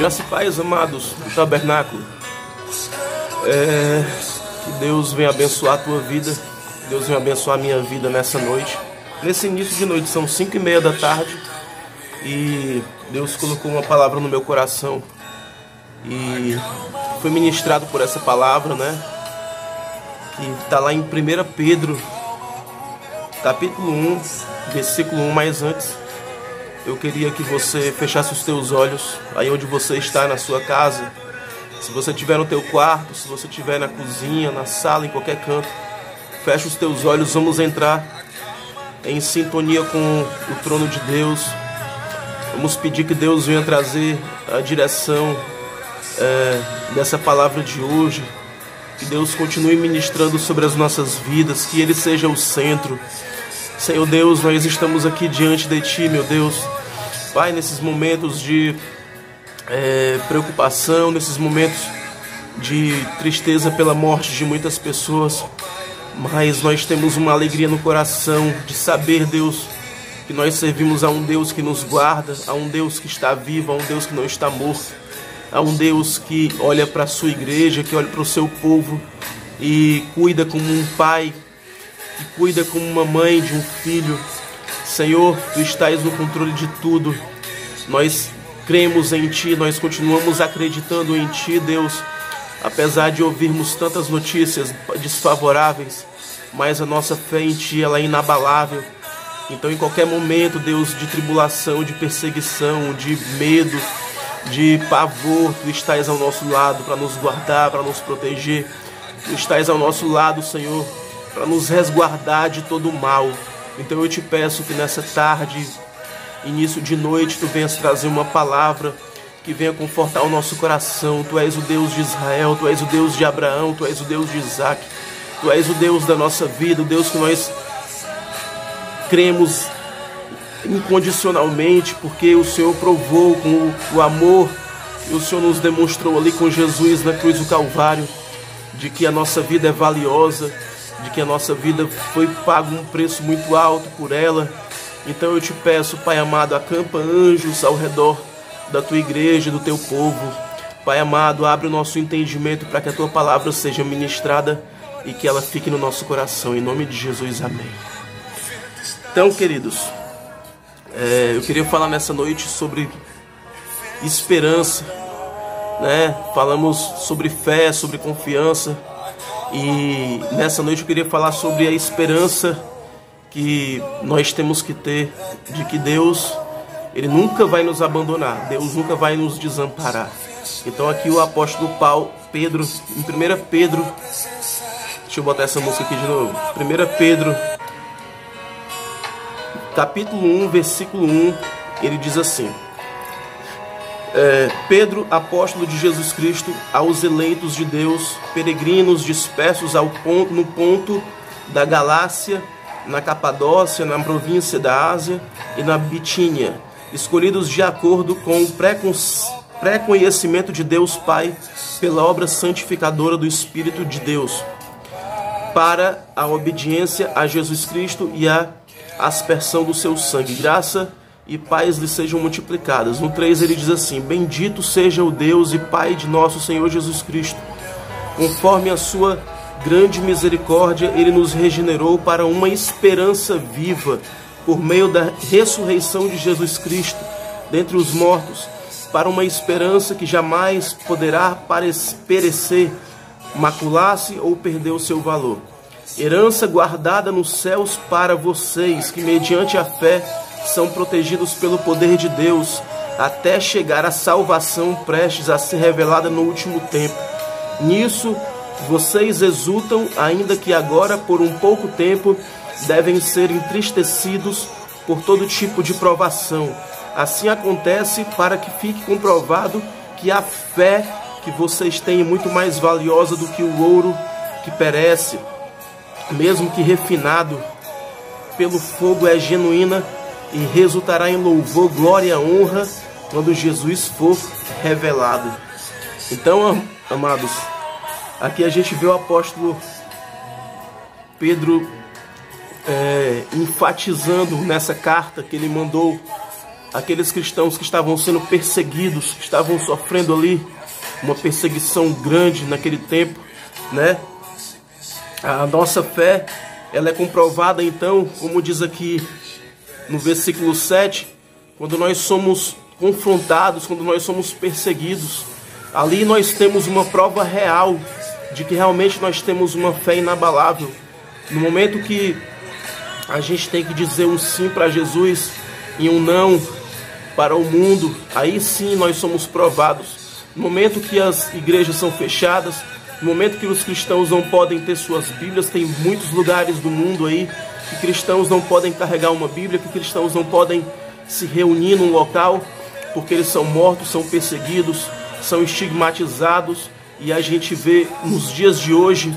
Graça e paz, amados do tabernáculo. Que Deus venha abençoar a tua vida. Que Deus venha abençoar a minha vida nessa noite. Nesse início de noite, são 5:30 da tarde. E Deus colocou uma palavra no meu coração. E foi ministrado por essa palavra, né? Que está lá em 1 Pedro, capítulo 1, versículo 1. Mas antes, eu queria que você fechasse os teus olhos aí onde você está, na sua casa. Se você estiver no teu quarto, se você estiver na cozinha, na sala, em qualquer canto, fecha os teus olhos. Vamos entrar em sintonia com o trono de Deus. Vamos pedir que Deus venha trazer a direção dessa palavra de hoje. Que Deus continue ministrando sobre as nossas vidas, que Ele seja o centro. Senhor Deus, nós estamos aqui diante de Ti, meu Deus. Pai, nesses momentos de preocupação, nesses momentos de tristeza pela morte de muitas pessoas, mas nós temos uma alegria no coração de saber, Deus, que nós servimos a um Deus que nos guarda, a um Deus que está vivo, a um Deus que não está morto, a um Deus que olha para a sua igreja, que olha para o seu povo e cuida como um pai, que cuida como uma mãe de um filho. Senhor, Tu estás no controle de tudo. Nós cremos em Ti, nós continuamos acreditando em Ti, Deus, apesar de ouvirmos tantas notícias desfavoráveis, mas a nossa fé em Ti, ela é inabalável. Então, em qualquer momento, Deus, de tribulação, de perseguição, de medo, de pavor, Tu estás ao nosso lado para nos guardar, para nos proteger. Tu estás ao nosso lado, Senhor, para nos resguardar de todo o mal. Então eu te peço que nessa tarde, início de noite, Tu venhas trazer uma palavra que venha confortar o nosso coração. Tu és o Deus de Israel, Tu és o Deus de Abraão, Tu és o Deus de Isaac, Tu és o Deus da nossa vida, o Deus que nós cremos incondicionalmente, porque o Senhor provou com o amor e o Senhor nos demonstrou ali com Jesus na cruz do Calvário, de que a nossa vida é valiosa, de que a nossa vida foi pago um preço muito alto por ela. Então eu te peço, Pai amado, acampa anjos ao redor da Tua igreja, do Teu povo. Pai amado, abre o nosso entendimento para que a Tua palavra seja ministrada e que ela fique no nosso coração. Em nome de Jesus, amém. Então, queridos, eu queria falar nessa noite sobre esperança, né? Falamos sobre fé, sobre confiança. E nessa noite eu queria falar sobre a esperança que nós temos que ter de que Deus, Ele nunca vai nos abandonar, Deus nunca vai nos desamparar. Então aqui o apóstolo Pedro, em 1 Pedro, deixa eu botar essa música aqui de novo, 1 Pedro, capítulo 1, versículo 1, ele diz assim: Pedro, apóstolo de Jesus Cristo, aos eleitos de Deus, peregrinos dispersos no ponto da Galácia, na Capadócia, na província da Ásia e na Bitínia, escolhidos de acordo com o pré-conhecimento de Deus Pai, pela obra santificadora do Espírito de Deus, para a obediência a Jesus Cristo e a aspersão do seu sangue. Graça e paz lhe sejam multiplicadas. No 3 ele diz assim: Bendito seja o Deus e Pai de nosso Senhor Jesus Cristo. Conforme a sua grande misericórdia, Ele nos regenerou para uma esperança viva, por meio da ressurreição de Jesus Cristo dentre os mortos, para uma esperança que jamais poderá perecer, macular-se ou perder o seu valor. Herança guardada nos céus para vocês, que mediante a fé são protegidos pelo poder de Deus, até chegar à salvação prestes a ser revelada no último tempo. Nisso vocês exultam, ainda que agora, por um pouco tempo, devem ser entristecidos por todo tipo de provação. Assim acontece para que fique comprovado que a fé que vocês têm é muito mais valiosa do que o ouro que perece, mesmo que refinado pelo fogo, é genuína e resultará em louvor, glória e honra quando Jesus for revelado. Então, amados, aqui a gente vê o apóstolo Pedro enfatizando nessa carta que ele mandou aqueles cristãos que estavam sendo perseguidos, que estavam sofrendo ali uma perseguição grande naquele tempo, né? A nossa fé, ela é comprovada então, como diz aqui no versículo 7, quando nós somos confrontados, quando nós somos perseguidos, ali nós temos uma prova real de que realmente nós temos uma fé inabalável. No momento que a gente tem que dizer um sim para Jesus e um não para o mundo, aí sim nós somos provados. No momento que as igrejas são fechadas, no momento que os cristãos não podem ter suas Bíblias, tem muitos lugares do mundo aí que cristãos não podem carregar uma Bíblia, que cristãos não podem se reunir num local, porque eles são mortos, são perseguidos, são estigmatizados. E a gente vê nos dias de hoje,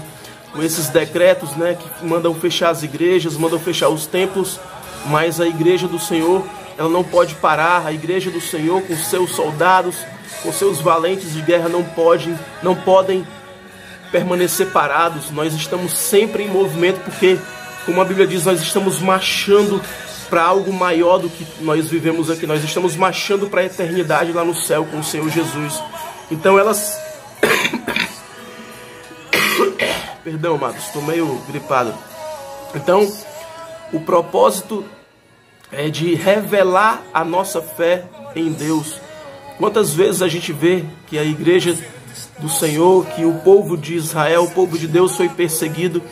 com esses decretos, né, que mandam fechar as igrejas, mandam fechar os templos, mas a igreja do Senhor, ela não pode parar. A igreja do Senhor, com seus soldados, com seus valentes de guerra, não podem permanecer parados. Nós estamos sempre em movimento, porque, como a Bíblia diz, nós estamos marchando para algo maior do que nós vivemos aqui. Nós estamos marchando para a eternidade lá no céu com o Senhor Jesus. Então elas... Perdão, amados, estou meio gripado. Então, o propósito é de revelar a nossa fé em Deus. Quantas vezes a gente vê que a igreja do Senhor, que o povo de Israel, o povo de Deus foi perseguido,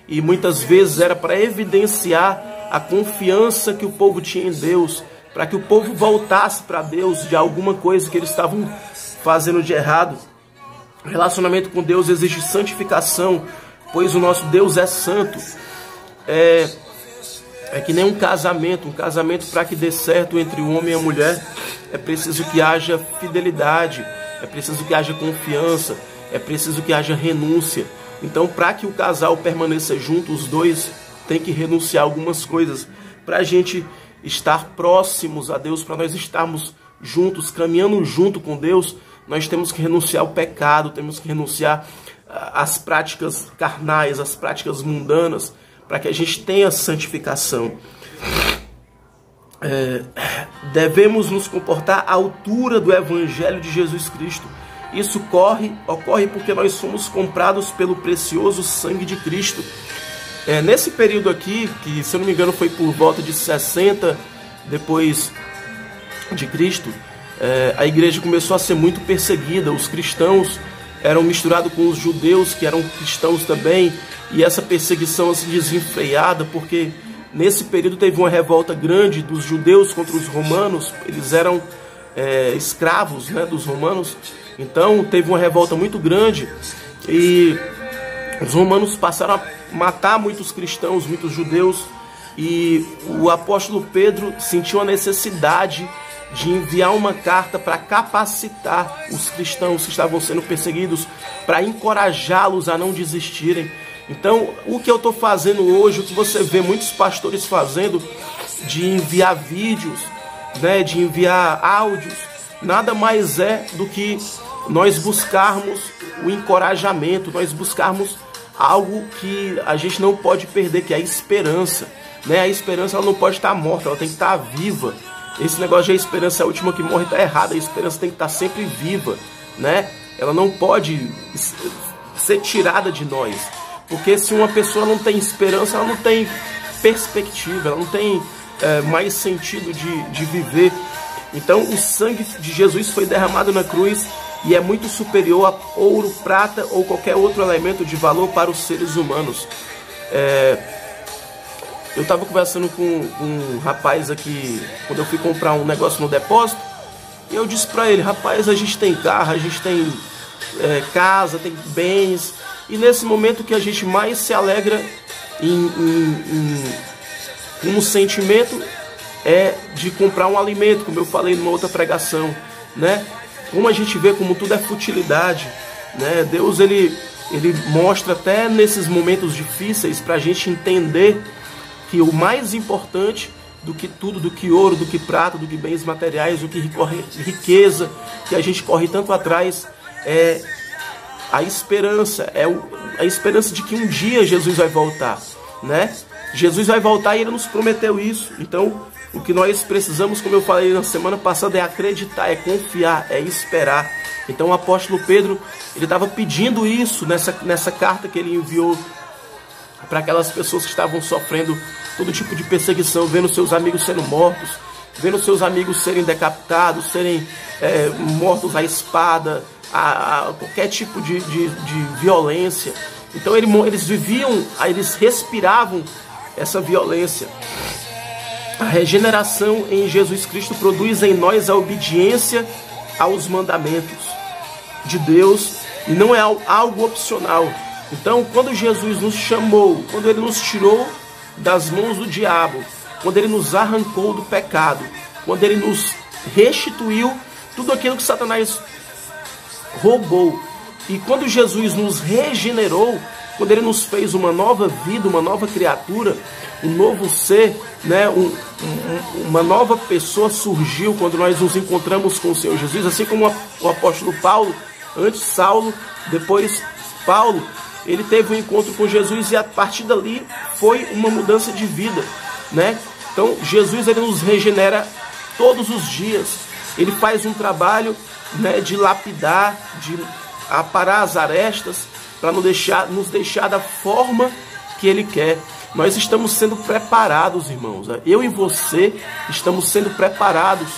e muitas vezes era para evidenciar a confiança que o povo tinha em Deus, para que o povo voltasse para Deus de alguma coisa que eles estavam fazendo de errado. Relacionamento com Deus exige santificação, pois o nosso Deus é santo. É que nem um casamento para que dê certo entre o homem e a mulher, é preciso que haja fidelidade, é preciso que haja confiança, é preciso que haja renúncia. Então, para que o casal permaneça junto, os dois têm que renunciar a algumas coisas, para a gente estar próximos a Deus, para nós estarmos juntos, caminhando junto com Deus. Nós temos que renunciar ao pecado, temos que renunciar às práticas carnais, às práticas mundanas, para que a gente tenha santificação. Devemos nos comportar à altura do Evangelho de Jesus Cristo. Isso ocorre porque nós somos comprados pelo precioso sangue de Cristo. Nesse período aqui, que se eu não me engano foi por volta de 60 depois de Cristo, a igreja começou a ser muito perseguida. Os cristãos eram misturados com os judeus, que eram cristãos também, e essa perseguição assim desenfreada, porque nesse período teve uma revolta grande dos judeus contra os romanos. Eles eram escravos, né, dos romanos. Então teve uma revolta muito grande e os romanos passaram a matar muitos cristãos, muitos judeus, e o apóstolo Pedro sentiu a necessidade de enviar uma carta para capacitar os cristãos que estavam sendo perseguidos, para encorajá-los a não desistirem. Então, o que eu estou fazendo hoje, o que você vê muitos pastores fazendo, de enviar vídeos, né, de enviar áudios, nada mais é do que nós buscarmos o encorajamento, nós buscarmos algo que a gente não pode perder, que é a esperança, né? A esperança, ela não pode estar morta, ela tem que estar viva. Esse negócio de a esperança é a última que morre está errado. A esperança tem que estar sempre viva, né? Ela não pode ser tirada de nós, porque se uma pessoa não tem esperança, ela não tem perspectiva, ela não tem mais sentido de viver. Então o sangue de Jesus foi derramado na cruz e é muito superior a ouro, prata ou qualquer outro elemento de valor para os seres humanos. Eu estava conversando com um rapaz aqui, quando eu fui comprar um negócio no depósito, e eu disse para ele: rapaz, a gente tem carro, a gente tem casa, tem bens, e nesse momento que a gente mais se alegra um sentimento é de comprar um alimento, como eu falei numa outra pregação, né? Como a gente vê como tudo é futilidade, né? Deus, ele mostra até nesses momentos difíceis para a gente entender que o mais importante do que tudo, do que ouro, do que prata, do que bens materiais, do que riqueza, que a gente corre tanto atrás, é a esperança, a esperança de que um dia Jesus vai voltar, né? Jesus vai voltar e Ele nos prometeu isso. Então, o que nós precisamos, como eu falei na semana passada, é acreditar, é confiar, é esperar. Então o apóstolo Pedro, ele estava pedindo isso nessa carta que ele enviou para aquelas pessoas que estavam sofrendo todo tipo de perseguição, vendo seus amigos sendo mortos, vendo seus amigos serem decapitados, serem mortos à espada, a qualquer tipo de violência. Então eles respiravam essa violência. A regeneração em Jesus Cristo produz em nós a obediência aos mandamentos de Deus e não é algo opcional. Então, quando Jesus nos chamou, quando Ele nos tirou das mãos do diabo, quando Ele nos arrancou do pecado, quando Ele nos restituiu tudo aquilo que Satanás roubou, e quando Jesus nos regenerou, quando Ele nos fez uma nova vida, uma nova criatura, um novo ser, né? Uma nova pessoa surgiu quando nós nos encontramos com o Senhor Jesus, assim como o apóstolo Paulo, antes Saulo, depois Paulo, ele teve um encontro com Jesus e a partir dali foi uma mudança de vida, né? Então Jesus, ele nos regenera todos os dias, ele faz um trabalho, né, de lapidar, de aparar as arestas, para nos deixar da forma que Ele quer. Nós estamos sendo preparados, irmãos. Eu e você estamos sendo preparados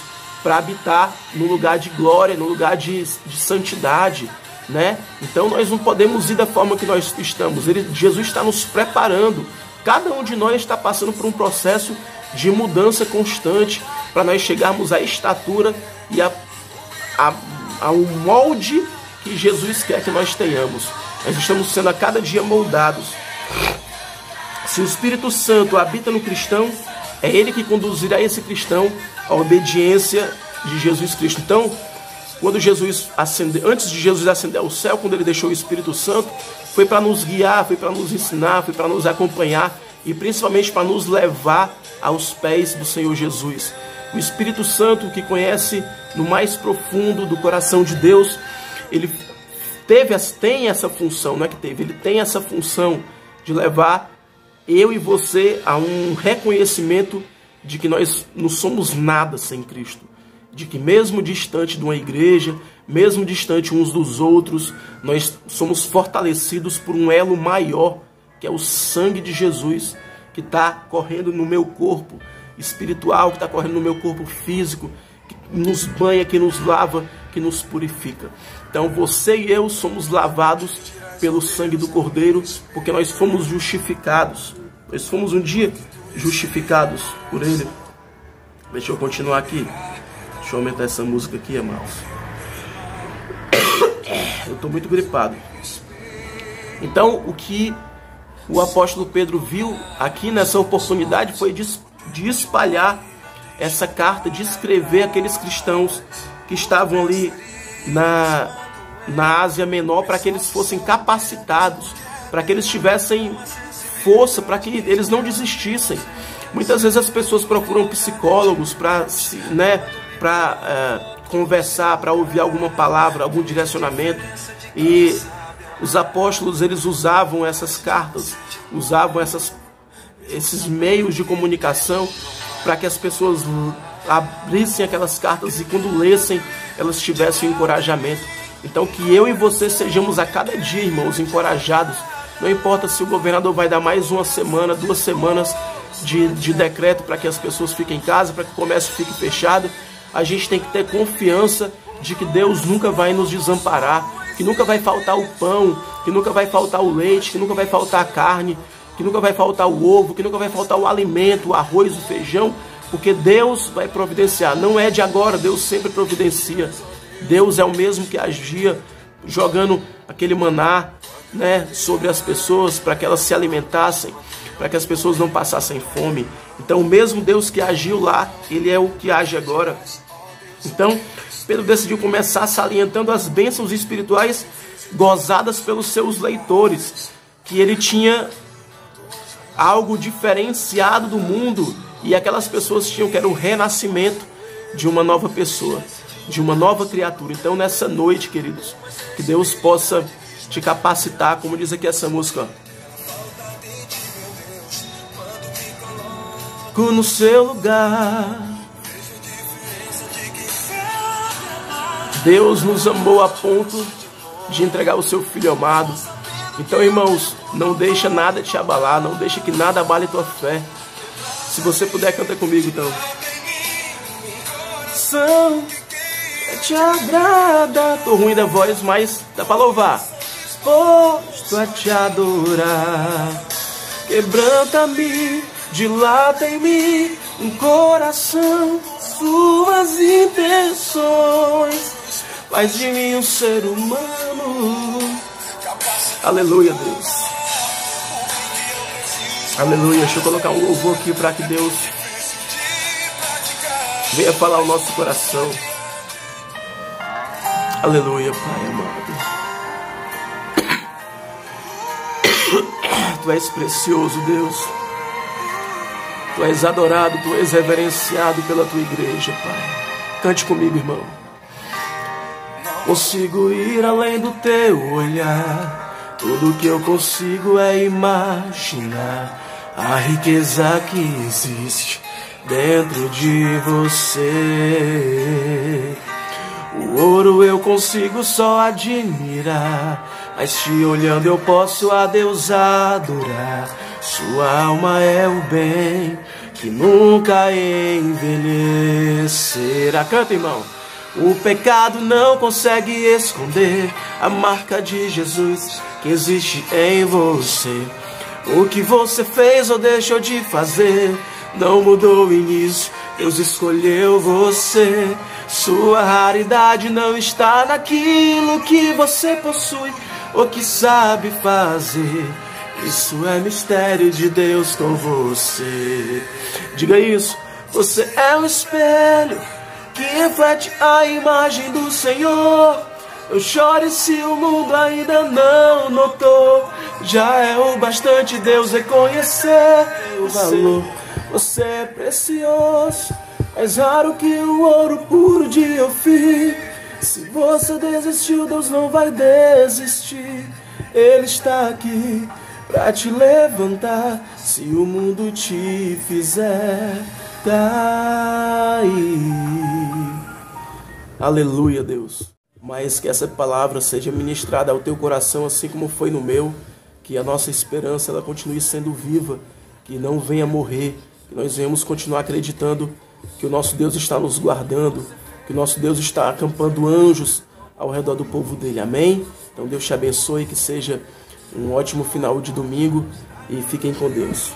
para habitar no lugar de glória, no lugar de santidade, né? Então nós não podemos ir da forma que nós estamos. Jesus está nos preparando. Cada um de nós está passando por um processo de mudança constante para nós chegarmos à estatura e ao molde que Jesus quer que nós tenhamos. Nós estamos sendo a cada dia moldados. Se o Espírito Santo habita no cristão, é Ele que conduzirá esse cristão à obediência de Jesus Cristo. Então, quando Jesus antes de Jesus ascender ao céu, quando Ele deixou o Espírito Santo, foi para nos guiar, foi para nos ensinar, foi para nos acompanhar e principalmente para nos levar aos pés do Senhor Jesus. O Espírito Santo, que conhece no mais profundo do coração de Deus, ele tem essa função, não é que teve, ele tem essa função de levar eu e você a um reconhecimento de que nós não somos nada sem Cristo, de que mesmo distante de uma igreja, mesmo distante uns dos outros, nós somos fortalecidos por um elo maior, que é o sangue de Jesus, que está correndo no meu corpo espiritual, que está correndo no meu corpo físico, que nos banha, que nos lava, que nos purifica. Então você e eu somos lavados pelo sangue do Cordeiro, porque nós fomos justificados. Nós fomos um dia justificados por Ele. Deixa eu continuar aqui. Deixa eu aumentar essa música aqui, irmãos. Eu estou muito gripado. Então, o que o apóstolo Pedro viu aqui nessa oportunidade foi de espalhar essa carta, de escrever aqueles cristãos que estavam ali na Ásia Menor, para que eles fossem capacitados, para que eles tivessem força, para que eles não desistissem. Muitas vezes as pessoas procuram psicólogos para conversar, para ouvir alguma palavra, algum direcionamento, e os apóstolos, eles usavam essas cartas, usavam esses meios de comunicação para que as pessoas abrissem aquelas cartas e quando lessem, elas tivessem encorajamento. Então que eu e você sejamos a cada dia, irmãos, encorajados. Não importa se o governador vai dar mais uma semana, 2 semanas de decreto para que as pessoas fiquem em casa, para que o comércio fique fechado. A gente tem que ter confiança de que Deus nunca vai nos desamparar, que nunca vai faltar o pão, que nunca vai faltar o leite, que nunca vai faltar a carne, que nunca vai faltar o ovo, que nunca vai faltar o alimento, o arroz, o feijão, porque Deus vai providenciar. Não é de agora, Deus sempre providencia. Deus é o mesmo que agia jogando aquele maná, né, sobre as pessoas para que elas se alimentassem, para que as pessoas não passassem fome. Então o mesmo Deus que agiu lá, Ele é o que age agora. Então Pedro decidiu começar salientando as bênçãos espirituais gozadas pelos seus leitores, que ele tinha algo diferenciado do mundo, e aquelas pessoas tinham, que era o renascimento de uma nova pessoa, de uma nova criatura. Então nessa noite, queridos, que Deus possa te capacitar, como diz aqui essa música, ó. no seu lugar. Deus nos amou a ponto de entregar o seu Filho amado. Então, irmãos, não deixa nada te abalar, não deixa que nada abale tua fé. Se você puder, canta comigo, então. São te agrada. Tô ruim da voz, mas dá pra louvar. Posto a te adorar. Quebranta-me, dilata em mim um coração, suas intenções. Faz de mim um ser humano. Aleluia, Deus. Aleluia. Deixa eu colocar um louvor aqui para que Deus venha falar o nosso coração. Aleluia, Pai amado. Tu és precioso, Deus. Tu és adorado, tu és reverenciado pela tua igreja, Pai. Cante comigo, irmão. Consigo ir além do teu olhar. Tudo que eu consigo é imaginar a riqueza que existe dentro de você. O ouro eu consigo só admirar, mas te olhando eu posso a Deus adorar. Sua alma é o bem que nunca envelhecerá. Canta, irmão. O pecado não consegue esconder a marca de Jesus que existe em você. O que você fez ou deixou de fazer não mudou o início, Deus escolheu você. Sua raridade não está naquilo que você possui ou que sabe fazer. Isso é mistério de Deus com você. Diga isso. Você é um espelho que reflete a imagem do Senhor. Não chore se o mundo ainda não notou. Já é o bastante Deus reconhecer o valor. Você é precioso, mais raro que o ouro puro de Ofir. Se você desistiu, Deus não vai desistir. Ele está aqui pra te levantar. Se o mundo te fizer cair. Aleluia, Deus. Mas que essa palavra seja ministrada ao teu coração, assim como foi no meu. Que a nossa esperança ela continue sendo viva, que não venha morrer, que nós venhamos continuar acreditando que o nosso Deus está nos guardando, que o nosso Deus está acampando anjos ao redor do povo dele. Amém? Então Deus te abençoe, que seja um ótimo final de domingo e fiquem com Deus.